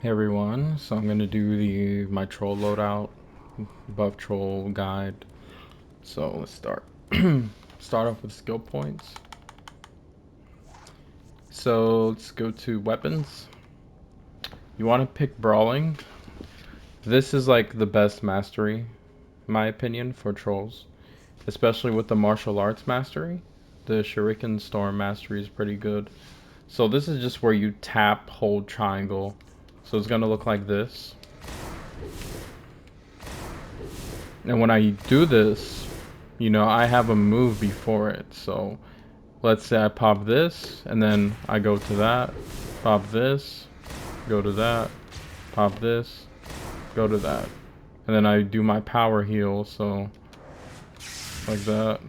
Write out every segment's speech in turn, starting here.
Hey everyone, so I'm gonna do my troll loadout, buff troll guide. So let's start. Start off with skill points. So let's go to weapons. You want to pick brawling. This is like the best mastery, in my opinion, for trolls, especially with the martial arts mastery. The Shuriken Storm mastery is pretty good. So this is just where you tap, hold triangle. So it's gonna look like this. And when I do this, I have a move before it. So let's say I pop this, and then I go to that, pop this, go to that, pop this, go to that. And then I do my power heal, so like that.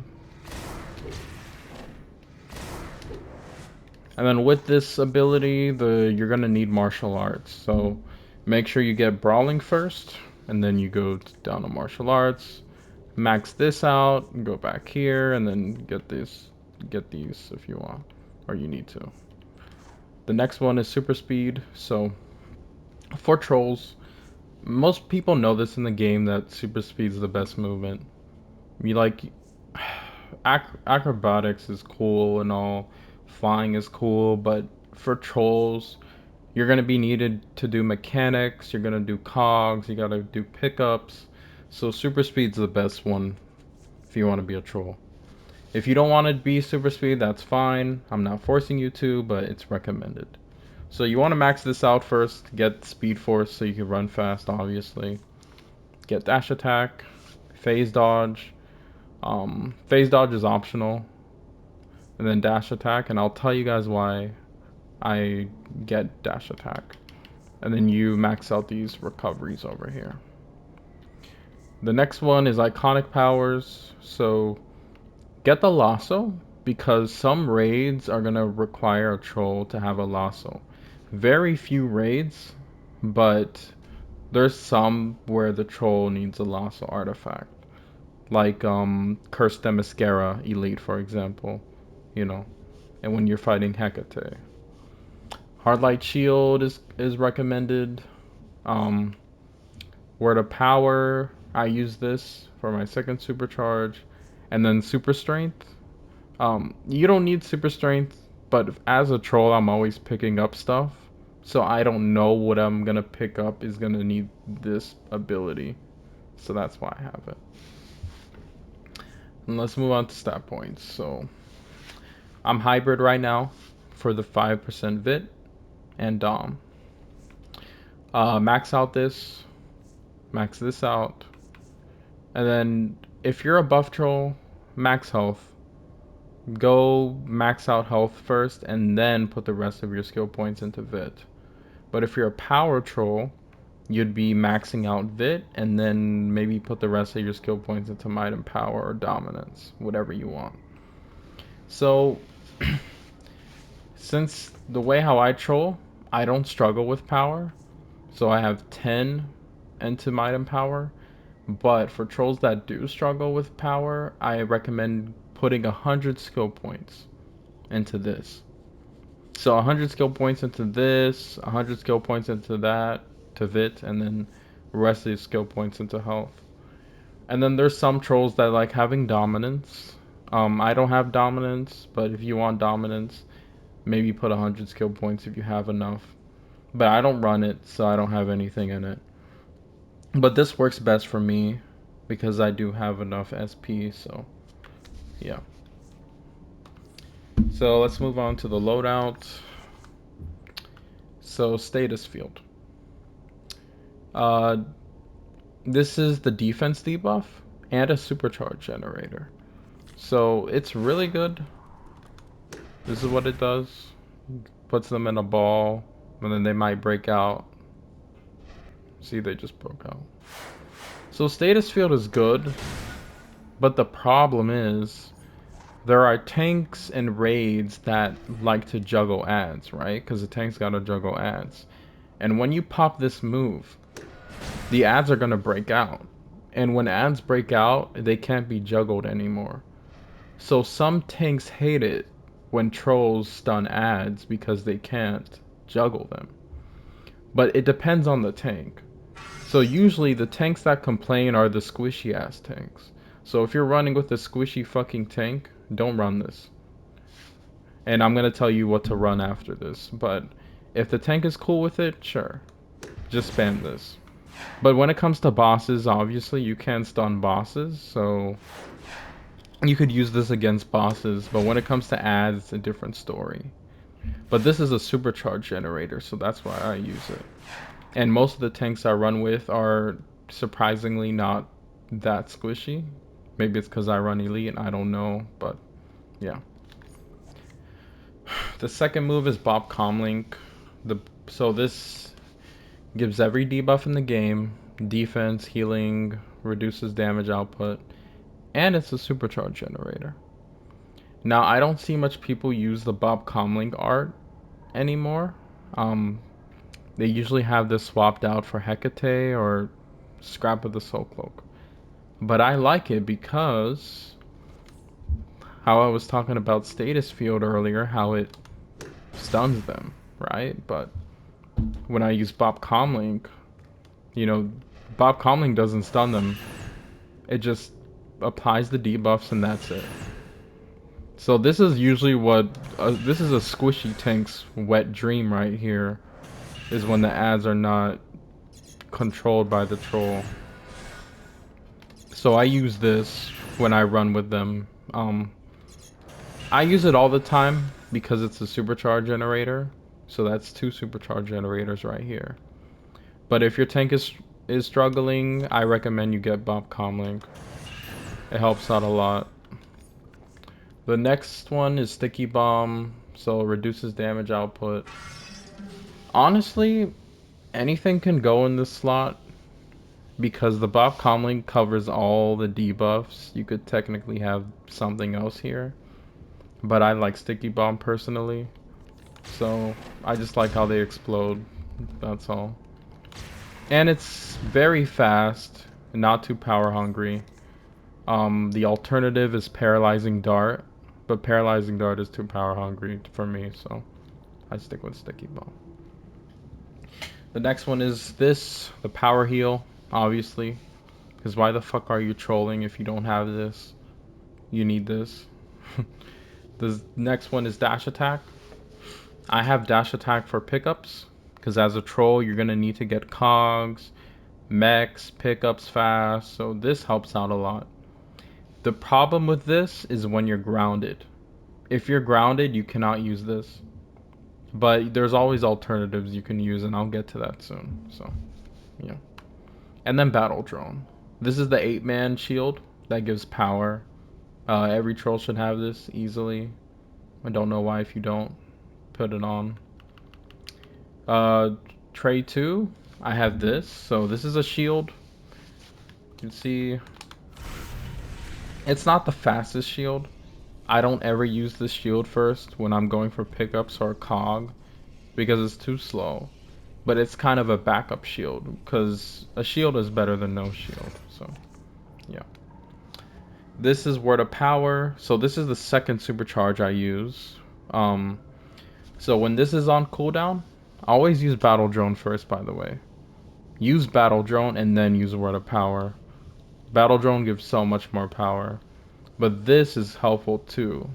And then with this ability, you're gonna need martial arts. So make sure you get brawling first, and then you go down to martial arts. Max this out, go back here, and then get these if you want, or you need to. The next one is super speed. So for trolls, most people know this in the game that super speed is the best movement. You like acrobatics is cool and all, flying is cool, but for trolls, you're gonna be needed to do mechanics. You're gonna do cogs. You gotta do pickups. So super speed's the best one if you want to be a troll. If you don't want to be super speed, that's fine. I'm not forcing you to, but it's recommended. So you want to max this out first, get speed force so you can run fast, obviously. Get dash attack, phase dodge. Phase dodge is optional, and then dash attack, and I'll tell you guys why I get dash attack. And then you max out these recoveries over here. The next one is iconic powers. So get the lasso because some raids are gonna require a troll to have a lasso. Very few raids, but there's some where the troll needs a lasso artifact. Like Curse Themyscira Elite, for example. You know. And when you're fighting Hecate. Hardlight Shield is recommended. Um Word of Power, I use this for my second supercharge. And then Super Strength. You don't need super strength, but as a troll, I'm always picking up stuff. So I don't know what I'm gonna pick up is gonna need this ability. So that's why I have it. And let's move on to stat points. So I'm hybrid right now for the 5% Vit and Dom. Max out this, max this out. And then if you're a buff troll, max health. Go max out health first and then put the rest of your skill points into Vit. But if you're a power troll, you'd be maxing out Vit and then maybe put the rest of your skill points into Might and Power or Dominance, whatever you want. So, since the way how I troll, I don't struggle with power. So I have 10 into Might and Power. But for trolls that do struggle with power, I recommend putting 100 skill points into this. So 100 skill points into this, 100 skill points into that, to Vit, and then the rest of the skill points into health. And then there's some trolls that like having dominance. I don't have dominance, but if you want dominance, maybe put 100 skill points if you have enough. But I don't run it, so I don't have anything in it. But this works best for me because I do have enough SP, so yeah. So let's move on to the loadout. So status field. Uh, this is the defense debuff and a supercharge generator. So it's really good. This is what it does. Puts them in a ball, and then they might break out. See, they just broke out. So status field is good, but the problem is there are tanks and raids that like to juggle ads, right? Because the tank's gotta juggle ads. And when you pop this move, the ads are gonna break out. And when ads break out, they can't be juggled anymore. So some tanks hate it when trolls stun ads because they can't juggle them. But it depends on the tank. So usually the tanks that complain are the squishy ass tanks. So if you're running with a squishy fucking tank, don't run this. And I'm gonna tell you what to run after this. But if the tank is cool with it, sure. Just spam this. But when it comes to bosses, obviously you can't stun bosses, so you could use this against bosses, but when it comes to ads, it's a different story. But this is a supercharge generator, so that's why I use it. And most of the tanks I run with are surprisingly not that squishy. Maybe it's because I run elite, I don't know, but yeah. The second move is Bob Comlink. So this gives every debuff in the game, defense, healing, reduces damage output, and it's a supercharge generator. Now I don't see much people use the Bob Comlink art anymore. Um, they usually have this swapped out for Hecate or Scrap of the Soul Cloak. But I like it because how I was talking about status field earlier, how it stuns them, right? But when I use Bob Comlink, you know, Bob Comlink doesn't stun them. It just applies the debuffs and that's it. So this is usually what this is a squishy tank's wet dream right here, is when the ads are not controlled by the troll. So I use this when I run with them. I use it all the time because it's a supercharge generator. So that's 2 supercharge generators right here. But if your tank is struggling, I recommend you get Bob Comlink. It helps out a lot. The next one is Sticky Bomb, so it reduces damage output. Honestly, anything can go in this slot because the Bob Comlink covers all the debuffs. You could technically have something else here, but I like Sticky Bomb personally, so I just like how they explode, that's all. And it's very fast, not too power hungry. The alternative is Paralyzing Dart, but Paralyzing Dart is too power hungry for me, so I stick with Sticky Bomb. The next one is this, the Power Heal, obviously. Because why the fuck are you trolling if you don't have this? You need this. The next one is Dash Attack. I have Dash Attack for pickups, because as a troll, you're going to need to get cogs, mechs, pickups fast, so this helps out a lot. The problem with this is when you're grounded. If you're grounded, you cannot use this. But there's always alternatives you can use, and I'll get to that soon. So, yeah. And then Battle Drone. This is the 8-man shield that gives power. Every troll should have this easily. I don't know why if you don't. Put it on. Tray 2, I have this. So this is a shield. You can see it's not the fastest shield. I don't ever use this shield first when I'm going for pickups or cog because it's too slow. But it's kind of a backup shield because a shield is better than no shield. So, yeah. This is Word of Power. So this is the second supercharge I use. So when this is on cooldown, I always use Battle Drone first, by the way. Use Battle Drone and then use Word of Power. Battle Drone gives so much more power. But this is helpful too.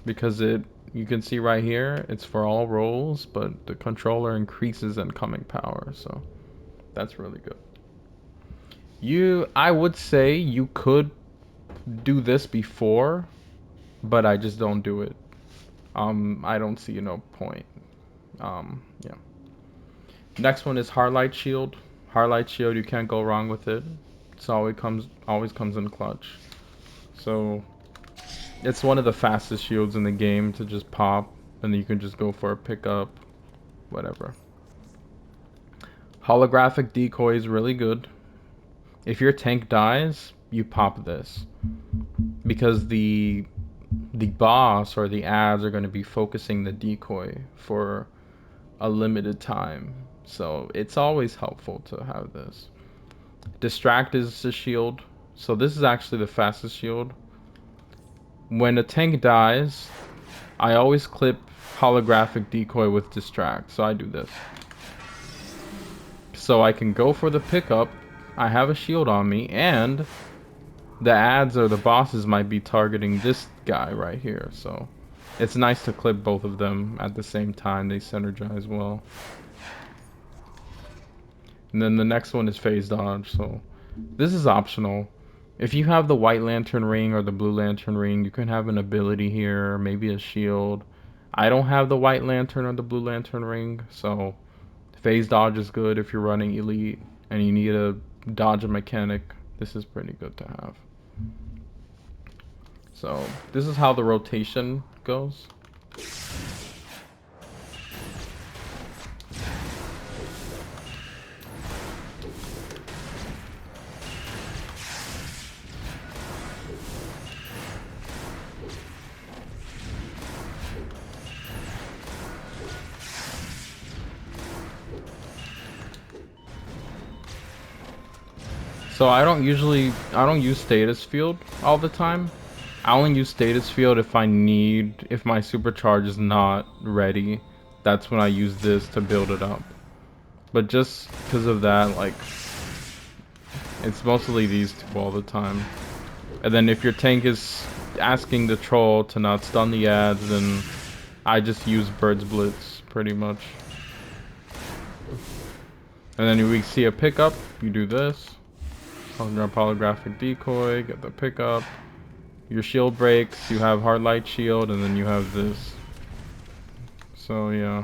Because you can see right here, it's for all roles, but the controller increases incoming power. So that's really good. I would say you could do this before, but I just don't do it. I don't see no point. Yeah. Next one is Heartlight Shield. Heartlight Shield, you can't go wrong with it. It's always comes in clutch. So it's one of the fastest shields in the game to just pop, and then you can just go for a pickup, whatever. Holographic Decoy is really good. If your tank dies, you pop this because the boss or the ads are going to be focusing the decoy for a limited time, so it's always helpful to have this. Distract is a shield, so this is actually the fastest shield. When a tank dies, I always clip holographic decoy with distract, so I do this. So I can go for the pickup. I have a shield on me, and the ads or the bosses might be targeting this guy right here. So it's nice to clip both of them at the same time. They synergize well. And then the next one is phase dodge. So this is optional. If you have the white lantern ring or the blue lantern ring, you can have an ability here, maybe a shield. I don't have the white lantern or the blue lantern ring, so phase dodge is good if you're running elite and you need a dodge a mechanic. This is pretty good to have. So this is how the rotation goes. So I don't use status field all the time. I only use status field if if my supercharge is not ready. That's when I use this to build it up. But just because of that, like, it's mostly these two all the time. And then if your tank is asking the troll to not stun the ads, then I just use Bird's Blitz pretty much. And then we see a pickup, you do this. Drop holographic decoy, get the pickup. Your shield breaks, you have hard light shield, and then you have this. So yeah.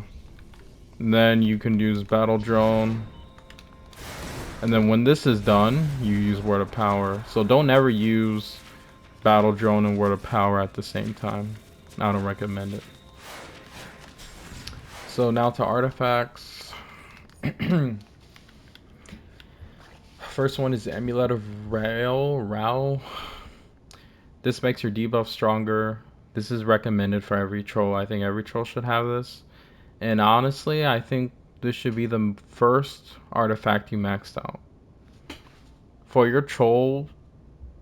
And then you can use battle drone. And then when this is done, you use word of power. So don't ever use battle drone and word of power at the same time. I don't recommend it. So now to artifacts. First one is Amulet of Rao. This makes your debuff stronger. This is recommended for every troll. I think every troll should have this. And honestly, I think this should be the first artifact you maxed out. For your troll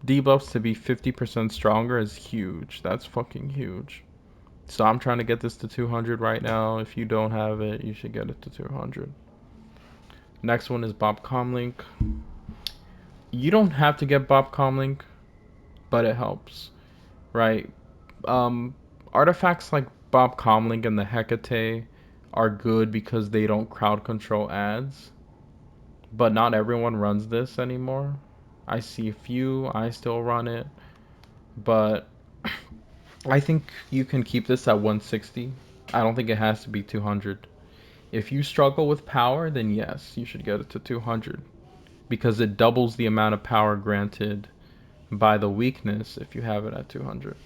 debuffs to be 50% stronger is huge. That's fucking huge. So I'm trying to get this to 200 right now. If you don't have it, you should get it to 200. Next one is Bob Comlink. You don't have to get Bob Comlink, but it helps, right? Artifacts like Bob Comlink and the Hecate are good because they don't crowd control ads, but not everyone runs this anymore. I see a few, I still run it, but I think you can keep this at 160. I don't think it has to be 200. If you struggle with power, then yes, you should get it to 200. Because it doubles the amount of power granted by the weakness if you have it at 200.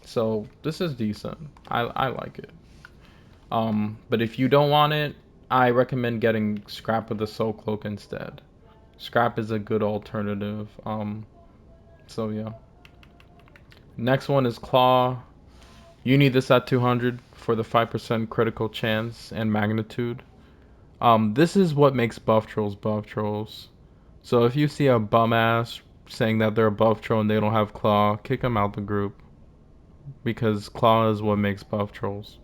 So this is decent. I like it. But if you don't want it, I recommend getting Scrap with the Soul Cloak instead. Scrap is a good alternative. So yeah. Next one is Claw. You need this at 200 for the 5% critical chance and magnitude. This is what makes buff trolls. So if you see a bum ass saying that they're a buff troll and they don't have Claw, kick them out the group. Because Claw is what makes buff trolls.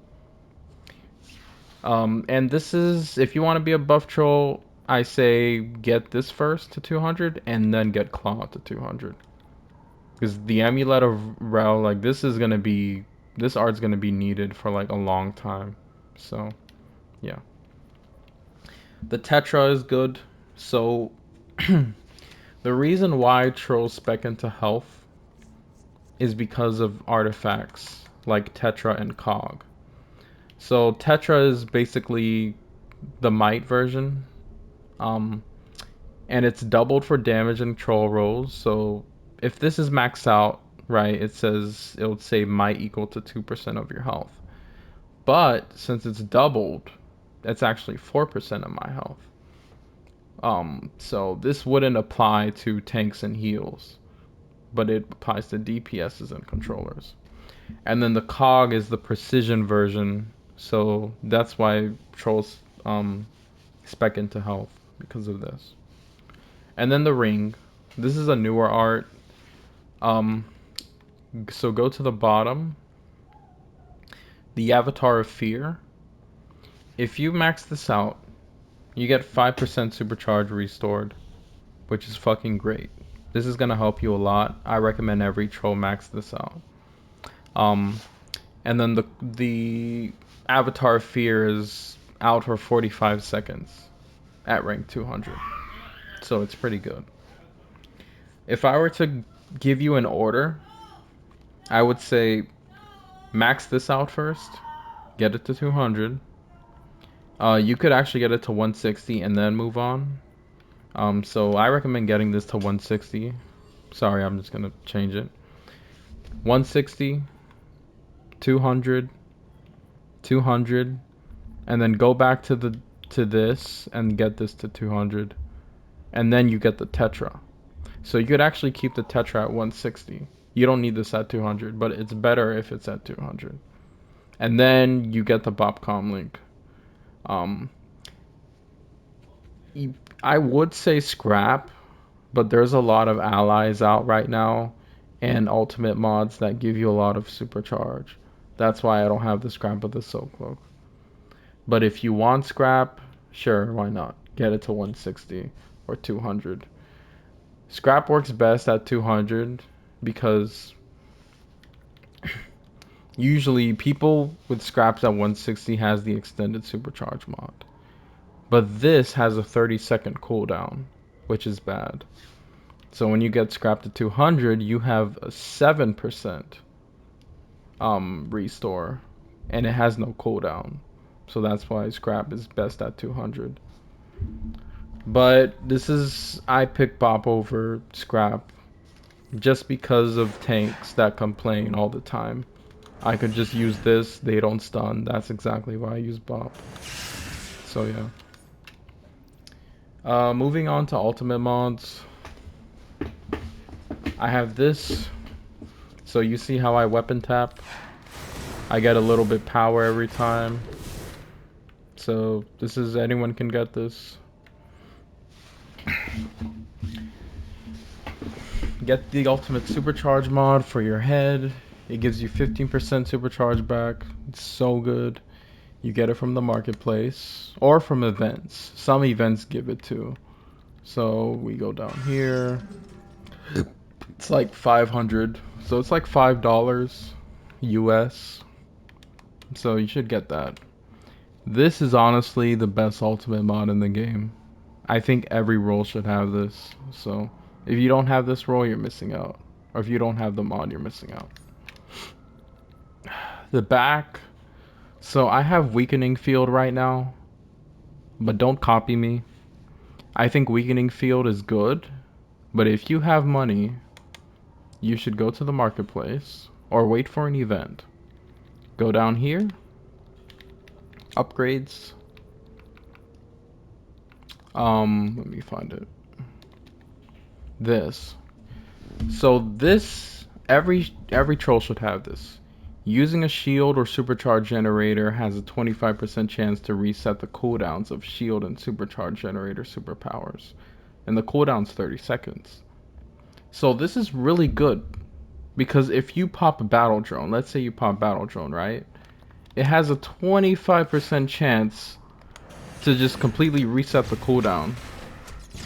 And this is, if you want to be a buff troll, I say get this first to 200 and then get Claw to 200. Because the Amulet of Rel, like, this art's gonna be needed for like a long time. So, yeah. The Tetra is good. So, the reason why trolls spec into health is because of artifacts like Tetra and Cog. So Tetra is basically the Might version. And it's doubled for damage and troll rolls. So if this is maxed out, right, it'll say Might equal to 2% of your health. But since it's doubled, it's actually 4% of my health. So this wouldn't apply to tanks and heals, but it applies to DPSs and controllers. And then the Cog is the precision version, so that's why trolls spec into health because of this. And then the ring. This is a newer art. So go to the bottom. The Avatar of Fear. If you max this out, You get 5% supercharge restored, which is fucking great. This is gonna help you a lot. I recommend every troll max this out. Um, and then the Avatar Fear is out for 45 seconds at rank 200. So it's pretty good. If I were to give you an order, I would say max this out first, get it to 200. You could actually get it to 160 and then move on. So I recommend getting this to 160. Sorry, I'm just gonna change it. 160, 200, 200, and then go back to this and get this to 200, and then you get the Tetra. So you could actually keep the Tetra at 160. You don't need this at 200, but it's better if it's at 200. And then you get the Bopcom link. Um, I would say scrap, but there's a lot of allies out right now and ultimate mods that give you a lot of supercharge. That's why I don't have the scrap of the Silk Cloak. But if you want scrap, sure, why not? Get it to 160 or 200. Scrap works best at 200 because usually people with scraps at 160 has the extended supercharge mod. But this has a 30-second cooldown, which is bad. So when you get scrapped to 200, you have a 7% restore, and it has no cooldown. So that's why scrap is best at 200. But I pick Bop over scrap just because of tanks that complain all the time. I could just use this, they don't stun. That's exactly why I use Bop. So yeah. Moving on to ultimate mods. I have this. So you see how I weapon tap? I get a little bit power every time. So this is, anyone can get this. Get the ultimate supercharge mod for your head. It gives you 15% supercharge back. It's so good. You get it from the marketplace or from events. Some events give it too. So we go down here. It's like 500. So it's like $5 US. So you should get that. This is honestly the best ultimate mod in the game. I think every role should have this. So if you don't have this role, you're missing out. Or if you don't have the mod, you're missing out. The back. So I have weakening field right now. But don't copy me. I think weakening field is good. But if you have money, you should go to the marketplace or wait for an event. Go down here. Upgrades. Let me find it. This. So this, every troll should have this. Using a shield or supercharge generator has a 25% chance to reset the cooldowns of shield and supercharge generator superpowers. And the cooldown's 30 seconds. So this is really good. Because if you pop a battle drone, let's say you pop battle drone, right? It has a 25% chance to just completely reset the cooldown.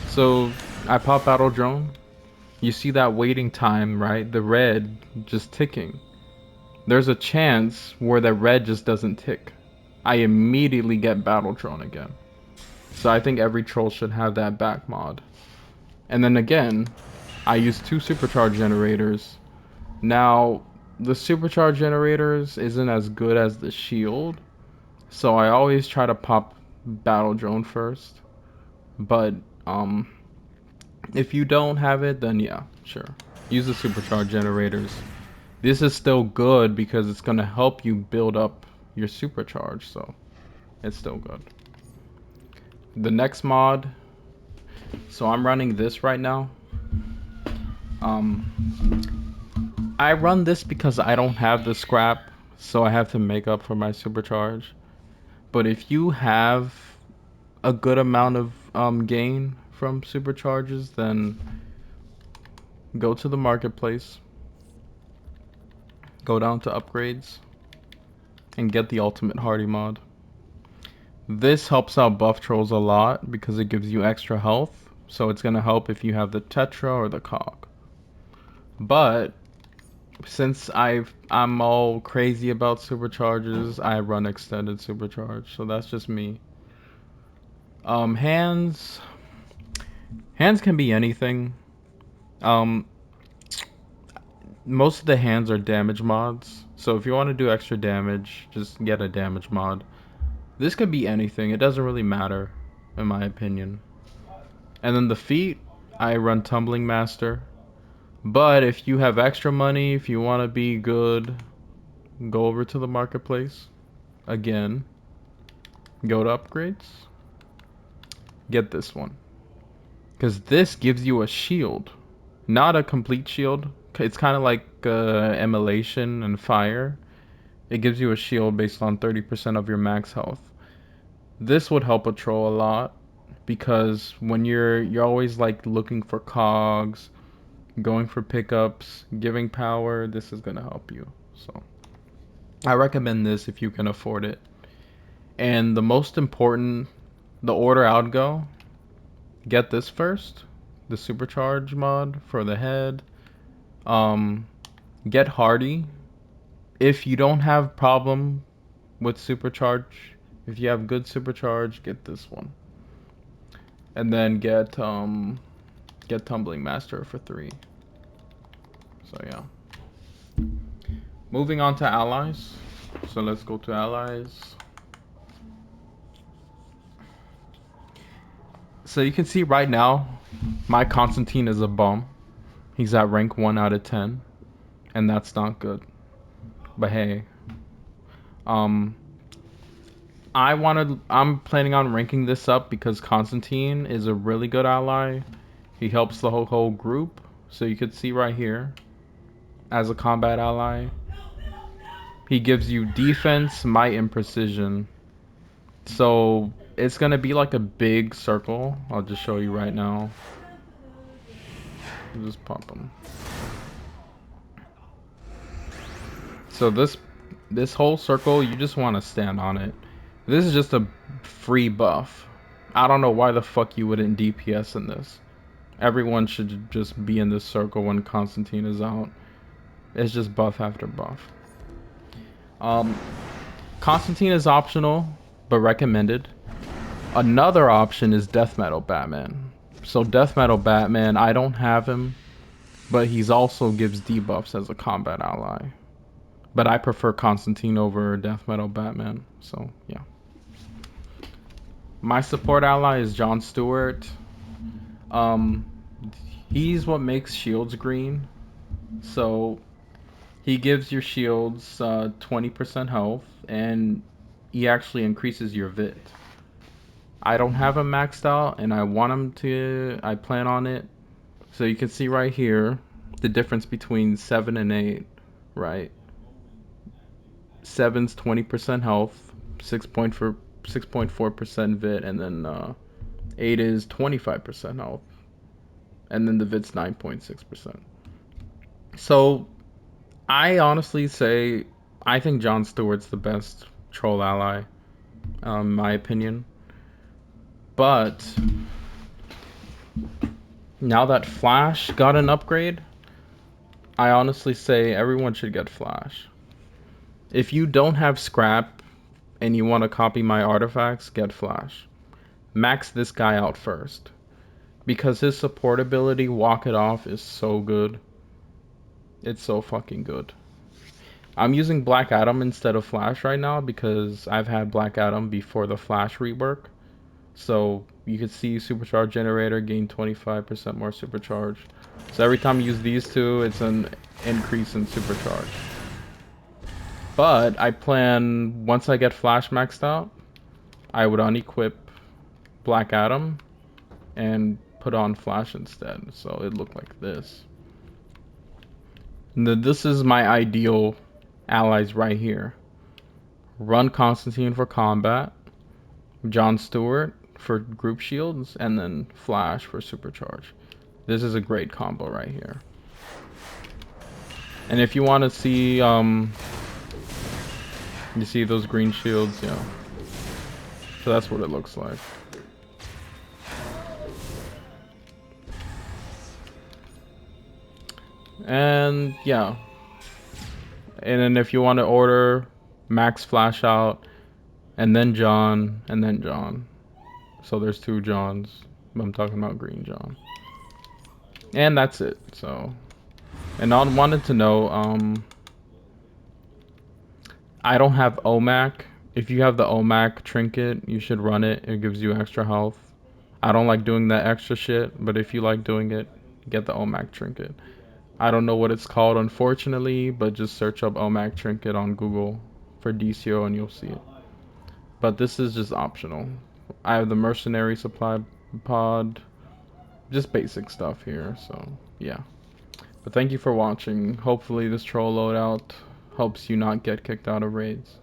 So I pop battle drone. You see that waiting time, right? The red just ticking. There's a chance where the red just doesn't tick. I immediately get battle drone again. So I think every troll should have that back mod. And then again, I use 2 supercharge generators. Now, the supercharge generators isn't as good as the shield. So I always try to pop battle drone first. But if you don't have it, then yeah, sure. Use the supercharge generators. This is still good because it's gonna help you build up your supercharge, so it's still good. The next mod, so I'm running this right now. I run this because I don't have the scrap, so I have to make up for my supercharge. But if you have a good amount of gain from supercharges, then go to the marketplace, go down to upgrades, and get the ultimate hardy mod. This helps out buff trolls a lot because it gives you extra health. So it's gonna help if you have the Tetra or the Cog. But since I'm all crazy about supercharges, I run extended supercharge. So that's just me. Hands. Hands can be anything. Um, most of the hands are damage mods. So if you want to do extra damage, just get a damage mod. This could be anything. It doesn't really matter, in my opinion. And then the feet, I run Tumbling Master. But if you have extra money, if you want to be good, go over to the marketplace. Again, go to upgrades. Get this one. Because this gives you a shield. Not a complete shield. It's kind of like Immolation and Fire. It gives you a shield based on 30% of your max health. This would help a troll a lot. Because when you're always like looking for cogs, going for pickups, giving power, this is gonna help you. So I recommend this if you can afford it. And the most important, the order I'd go, get this first, the supercharge mod for the head. Get Hardy. If you don't have problem with supercharge, if you have good supercharge, get this one. And then get Tumbling Master for 3. So yeah. Moving on to allies. So let's go to allies. So you can see right now, my Constantine is a bum. He's at rank 1 out of 10. And that's not good. But hey. I'm planning on ranking this up because Constantine is a really good ally. He helps the whole group. So you can see right here, as a combat ally, he gives you defense, might, and precision. So it's gonna be like a big circle. I'll just show you right now. Just pop them. So this whole circle, you just want to stand on it. This is just a free buff. I don't know why the fuck you wouldn't DPS in this. Everyone should just be in this circle when Constantine is out. It's just buff after buff. Constantine is optional, but recommended. Another option is Death Metal Batman. So Death Metal Batman, I don't have him, but he's also gives debuffs as a combat ally. But I prefer Constantine over Death Metal Batman, so yeah. My support ally is Jon Stewart. He's what makes shields green. So he gives your shields 20% health, and he actually increases your vit. I don't have him maxed out, and I want him to. I plan on it. So you can see right here the difference between 7 and 8, right? 7's 20% health, 6.4% vit, and then 8 is 25% health, and then the vit's 9.6%. So I honestly say I think Jon Stewart's the best troll ally, in my opinion. But now that Flash got an upgrade, I honestly say everyone should get Flash. If you don't have scrap and you want to copy my artifacts, get Flash. Max this guy out first. Because his support ability, Walk It Off, is so good. It's so fucking good. I'm using Black Adam instead of Flash right now because I've had Black Adam before the Flash rework. So you can see Supercharge Generator gain 25% more Supercharge. So every time you use these two, it's an increase in Supercharge. But I plan, once I get Flash maxed out, I would unequip Black Adam and put on Flash instead. So it looked like this. This is my ideal allies right here. Run Constantine for combat, Jon Stewart for group shields, and then Flash for supercharge. This is a great combo right here. And if you want to see, you see those green shields, yeah. So that's what it looks like. And yeah. And then if you want to order Max Flash Out, and then John, and then John. So there's two Johns. I'm talking about Green John. And that's it. So, and I wanted to know, I don't have OMAC. If you have the OMAC trinket, you should run it. It gives you extra health. I don't like doing that extra shit, but if you like doing it, get the OMAC trinket. I don't know what it's called, unfortunately, but just search up OMAC trinket on Google for DCO and you'll see it. But this is just optional. I have the mercenary supply pod, just basic stuff here, so yeah. But thank you for watching. Hopefully this troll loadout helps you not get kicked out of raids.